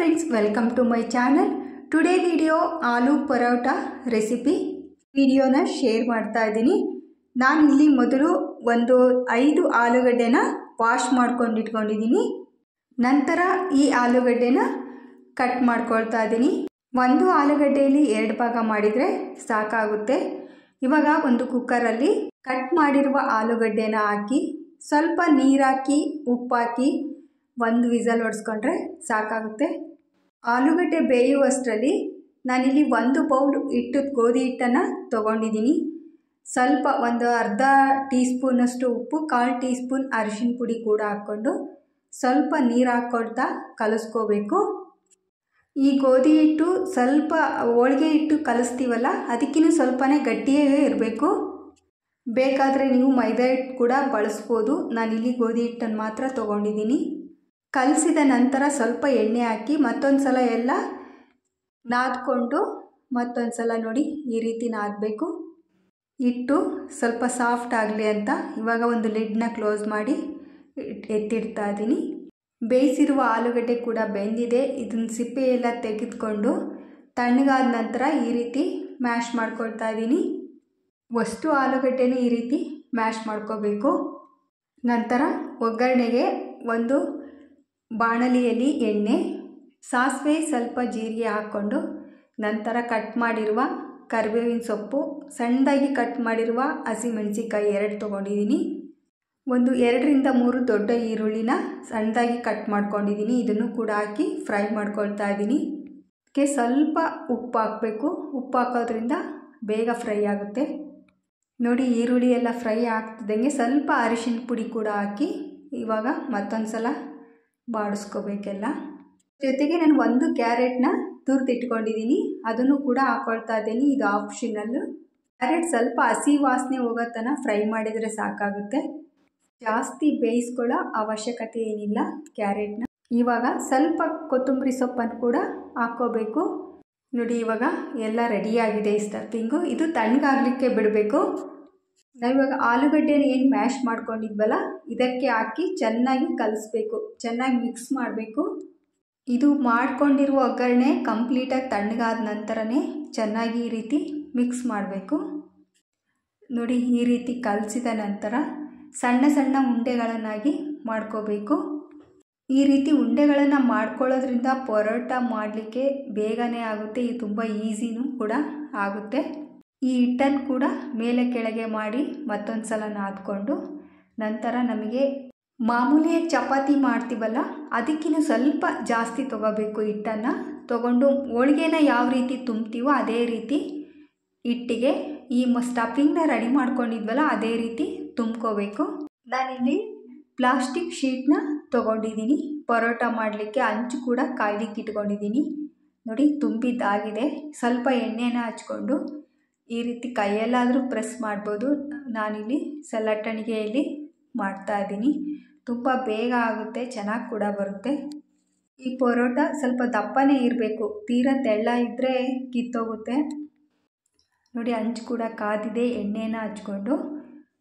friends, welcome to my channel. Today video आलू parotta recipe ವಿಡಿಯೋನ share ಮಾಡ್ತಾ ಇದ್ದೀನಿ. ನಾನು ಇಲ್ಲಿ ಮೊದಲು ಒಂದು 5 ಆಲೂಗಡ್ಡೆನ ವಾಶ್ ಮಾಡ್ಕೊಂಡು ಇಟ್ಕೊಂಡಿದ್ದೀನಿ. ನಂತರ ಈ ಆಲೂಗಡ್ಡೆನ ಕಟ್ ಮಾಡ್ಕೊಳ್ತಾ ಇದ್ದೀನಿ. ಒಂದು ಆಲೂಗಡ್ಡೆಯಲ್ಲಿ 2 ಭಾಗ ಮಾಡಿದ್ರೆ ಸಾಕಾಗುತ್ತೆ. ಇವಾಗ ಒಂದು ಕುಕ್ಕರ್ ಅಲ್ಲಿ ಕಟ್ ಮಾಡಿರುವ ಆಲೂಗಡ್ಡೆನ ಹಾಕಿ ಸ್ವಲ್ಪ ನೀರು ಹಾಕಿ ಉಪ್ಪು ಹಾಕಿ ಒಂದು ವಿಸಲ್ ಹೊಡೆಸ್ಕೊಂಡ್ರೆ ಸಾಕಾಗುತ್ತೆ. ಆಲೂಗಡ್ಡೆ ಬೇಯುವಷ್ಟರಲ್ಲಿ ನಾನಿಲ್ಲಿ 1 ಬೌಲ್ ಗೋಧಿ ಹಿಟ್ಟನ್ನು ತೊಗೊಂಡಿದ್ದೀನಿ. ಸ್ವಲ್ಪ ಒಂದು ಅರ್ಧ ಟೀ ಸ್ಪೂನಷ್ಟು ಉಪ್ಪು, 1/4 ಟೀ ಸ್ಪೂನ್ ಅರಿಶಿನ ಪುಡಿ ಕೂಡ ಹಾಕ್ಕೊಂಡು ಸ್ವಲ್ಪ ನೀರು ಹಾಕ್ಕೊಳ್ತಾ ಕಲಿಸ್ಕೋಬೇಕು. ಈ ಗೋಧಿ ಹಿಟ್ಟು ಸ್ವಲ್ಪ ಹೋಳಿಗೆ ಹಿಟ್ಟು ಕಲಿಸ್ತೀವಲ್ಲ ಅದಕ್ಕಿಂತ ಸ್ವಲ್ಪನೇ ಗಟ್ಟಿಯಾಗೇ ಇರಬೇಕು. ಬೇಕಾದರೆ ನೀವು ಮೈದಾ ಹಿಟ್ಟು ಕೂಡ ಬಳಸ್ಬೋದು. ನಾನಿಲ್ಲಿ ಗೋಧಿ ಹಿಟ್ಟನ್ನು ಮಾತ್ರ ತೊಗೊಂಡಿದ್ದೀನಿ. ಕಲಸಿದ ನಂತರ ಸ್ವಲ್ಪ ಎಣ್ಣೆ ಹಾಕಿ ಮತ್ತೊಂದು ಸಲ ಎಲ್ಲ ನಾದ್ಕೊಂಡು ಮತ್ತೊಂದು ಸಲ ನೋಡಿ ಈ ರೀತಿ ನಾದಬೇಕು. ಹಿಟ್ಟು ಸ್ವಲ್ಪ ಸಾಫ್ಟ್ ಆಗಲಿ ಅಂತ ಇವಾಗ ಒಂದು ಲಿಡ್ನ ಕ್ಲೋಸ್ ಮಾಡಿ ಎತ್ತಿಡ್ತಾ ಇದ್ದೀನಿ. ಬೇಯಿಸಿರುವ ಆಲೂಗಡ್ಡೆ ಕೂಡ ಬೆಂದಿದೆ. ಇದನ್ನು ಸಿಪ್ಪೆ ಎಲ್ಲ ತೆಗೆದುಕೊಂಡು ತಣ್ಣಗಾದ ನಂತರ ಈ ರೀತಿ ಮ್ಯಾಶ್ ಮಾಡ್ಕೊಳ್ತಾ ಇದ್ದೀನಿ. ಅಷ್ಟು ಆಲೂಗಡ್ಡೆನ ಈ ರೀತಿ ಮ್ಯಾಶ್ ಮಾಡ್ಕೋಬೇಕು. ನಂತರ ಒಗ್ಗರಣೆಗೆ ಒಂದು ಬಾಣಲಿಯಲ್ಲಿ ಎಣ್ಣೆ, ಸಾಸಿವೆ, ಸ್ವಲ್ಪ ಜೀರಿಗೆ ಹಾಕ್ಕೊಂಡು ನಂತರ ಕಟ್ ಮಾಡಿರುವ ಕರಿಬೇವಿನ ಸೊಪ್ಪು, ಸಣ್ಣದಾಗಿ ಕಟ್ ಮಾಡಿರುವ ಹಸಿಮೆಣಸಿಕಾಯಿ 2 ತೊಗೊಂಡಿದ್ದೀನಿ. ಒಂದು 2ರಿಂದ 3 ದೊಡ್ಡ ಈರುಳ್ಳಿನ ಸಣ್ಣದಾಗಿ ಕಟ್ ಮಾಡ್ಕೊಂಡಿದ್ದೀನಿ. ಇದನ್ನು ಕೂಡ ಹಾಕಿ ಫ್ರೈ ಮಾಡ್ಕೊಳ್ತಾ ಇದ್ದೀನಿ. ಅದಕ್ಕೆ ಸ್ವಲ್ಪ ಉಪ್ಪು ಹಾಕಬೇಕು. ಉಪ್ಪು ಹಾಕೋದ್ರಿಂದ ಬೇಗ ಫ್ರೈ ಆಗುತ್ತೆ. ನೋಡಿ ಈರುಳ್ಳಿ ಎಲ್ಲ ಫ್ರೈ ಆಗ್ತಿದ್ದಂಗೆ ಸ್ವಲ್ಪ ಅರಿಶಿನ ಪುಡಿ ಕೂಡ ಹಾಕಿ ಇವಾಗ ಮತ್ತೊಂದು ಸಲ ಬಾಡಿಸ್ಕೋಬೇಕೆಲ್ಲ. ಜೊತೆಗೆ ನಾನು 1 ಕ್ಯಾರೆಟ್ನ ತುರಿದಿಟ್ಕೊಂಡಿದ್ದೀನಿ. ಅದನ್ನು ಕೂಡ ಹಾಕ್ಕೊಳ್ತಾ ಇದ್ದೀನಿ. ಇದು ಆಪ್ಷನಲ್ಲು. ಕ್ಯಾರೆಟ್ ಸ್ವಲ್ಪ ಹಸಿ ವಾಸನೆ ಹೋಗೋ ತನಕ ಫ್ರೈ ಮಾಡಿದರೆ ಸಾಕಾಗುತ್ತೆ. ಜಾಸ್ತಿ ಬೇಯಿಸ್ಕೊಳ್ಳೋ ಅವಶ್ಯಕತೆ ಏನಿಲ್ಲ ಕ್ಯಾರೆಟ್ನ. ಇವಾಗ ಸ್ವಲ್ಪ ಕೊತ್ತಂಬರಿ ಸೊಪ್ಪನ್ನು ಕೂಡ ಹಾಕ್ಕೋಬೇಕು. ನೋಡಿ ಇವಾಗ ಎಲ್ಲ ರೆಡಿಯಾಗಿದೆ ಈ ಸ್ಟಫಿಂಗು. ಇದು ತಣ್ಣಗಾಗಲಿಕ್ಕೆ ಬಿಡಬೇಕು. ನಾವಿವಾಗ ಆಲೂಗಡ್ಡೆನ ಏನು ಮ್ಯಾಶ್ ಮಾಡ್ಕೊಂಡಿದ್ವಲ್ಲ ಇದಕ್ಕೆ ಹಾಕಿ ಚೆನ್ನಾಗಿ ಕಲಿಸ್ಬೇಕು, ಚೆನ್ನಾಗಿ ಮಿಕ್ಸ್ ಮಾಡಬೇಕು. ಇದು ಮಾಡ್ಕೊಂಡಿರುವ ಒಗ್ಗರಣೆ ಕಂಪ್ಲೀಟಾಗಿ ತಣ್ಣಗಾದ ನಂತರನೇ ಚೆನ್ನಾಗಿ ಈ ರೀತಿ ಮಿಕ್ಸ್ ಮಾಡಬೇಕು. ನೋಡಿ ಈ ರೀತಿ ಕಲಸಿದ ನಂತರ ಸಣ್ಣ ಸಣ್ಣ ಉಂಡೆಗಳನ್ನಾಗಿ ಮಾಡ್ಕೋಬೇಕು. ಈ ರೀತಿ ಉಂಡೆಗಳನ್ನು ಮಾಡ್ಕೊಳ್ಳೋದ್ರಿಂದ ಪರೋಟ ಮಾಡಲಿಕ್ಕೆ ಬೇಗನೆ ಆಗುತ್ತೆ. ಇದು ತುಂಬ ಈಸಿನೂ ಕೂಡ ಆಗುತ್ತೆ. ಈ ಹಿಟ್ಟನ್ನು ಕೂಡ ಮೇಲೆ ಕೆಳಗೆ ಮಾಡಿ ಮತ್ತೊಂದು ಸಲ ನಾದ್ಕೊಂಡು ನಂತರ ನಮಗೆ ಮಾಮೂಲಿಯಾಗಿ ಚಪಾತಿ ಮಾಡ್ತೀವಲ್ಲ ಅದಕ್ಕಿಂತ ಸ್ವಲ್ಪ ಜಾಸ್ತಿ ತೊಗೋಬೇಕು. ಹಿಟ್ಟನ್ನು ತೊಗೊಂಡು ಹೋಳಿಗೆನ ಯಾವ ರೀತಿ ತುಂಬ್ತೀವೋ ಅದೇ ರೀತಿ ಹಿಟ್ಟಿಗೆ ಈ ಸ್ಟಫಿಂಗ್ನ ರೆಡಿ ಮಾಡ್ಕೊಂಡಿದ್ವಲ್ಲ ಅದೇ ರೀತಿ ತುಂಬ್ಕೋಬೇಕು. ನಾನಿಲ್ಲಿ ಪ್ಲಾಸ್ಟಿಕ್ ಶೀಟ್ನ ತೊಗೊಂಡಿದ್ದೀನಿ. ಪರೋಟ ಮಾಡಲಿಕ್ಕೆ ಅಂಚು ಕೂಡ ಕಾಯ್ಲಿಕ್ಕೆ ಇಟ್ಕೊಂಡಿದ್ದೀನಿ. ನೋಡಿ ತುಂಬಿದ್ದಾಗಿದೆ. ಸ್ವಲ್ಪ ಎಣ್ಣೆನ ಹಚ್ಕೊಂಡು ಈ ರೀತಿ ಕೈಯಲ್ಲಾದರೂ ಪ್ರೆಸ್ ಮಾಡ್ಬೋದು. ನಾನಿಲ್ಲಿ ಸಲಟಣಿಗೆಯಲ್ಲಿ ಮಾಡ್ತಾ ಇದ್ದೀನಿ. ತುಂಬ ಬೇಗ ಆಗುತ್ತೆ, ಚೆನ್ನಾಗಿ ಕೂಡ ಬರುತ್ತೆ. ಈ ಪರೋಟ ಸ್ವಲ್ಪ ದಪ್ಪನೇ ಇರಬೇಕು, ತೀರಾ ತೆಳ್ಳ ಇದ್ದರೆ ಕಿತ್ತೋಗುತ್ತೆ. ನೋಡಿ ಅಂಚು ಕೂಡ ಕಾದಿದೆ. ಎಣ್ಣೆನ ಹಚ್ಕೊಂಡು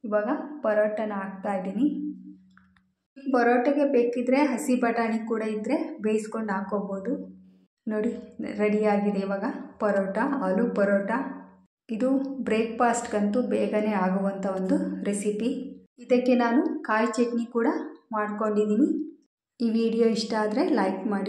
ಇವಾಗ ಪರೋಟನ ಹಾಕ್ತಾ ಇದ್ದೀನಿ. ಪರೋಟಗೆ ಬೇಕಿದ್ರೆ ಹಸಿ ಬಟಾಣಿ ಕೂಡ ಇದ್ದರೆ ಬೇಯಿಸ್ಕೊಂಡು ಹಾಕೋಬೋದು. ನೋಡಿ ರೆಡಿಯಾಗಿದೆ ಇವಾಗ ಪರೋಟ, ಆಲೂ ಪರೋಟ. ಇದು ಬ್ರೇಕ್ಫಾಸ್ಟ್ಗಂತೂ ಬೇಗನೆ ಆಗುವಂಥ ಒಂದು ರೆಸಿಪಿ. ಇದಕ್ಕೆ ನಾನು ಕಾಯಿ ಚಟ್ನಿ ಕೂಡ ಮಾಡ್ಕೊಂಡಿದ್ದೀನಿ. ಈ ವಿಡಿಯೋ ಇಷ್ಟ ಆದರೆ ಲೈಕ್ ಮಾಡಿ.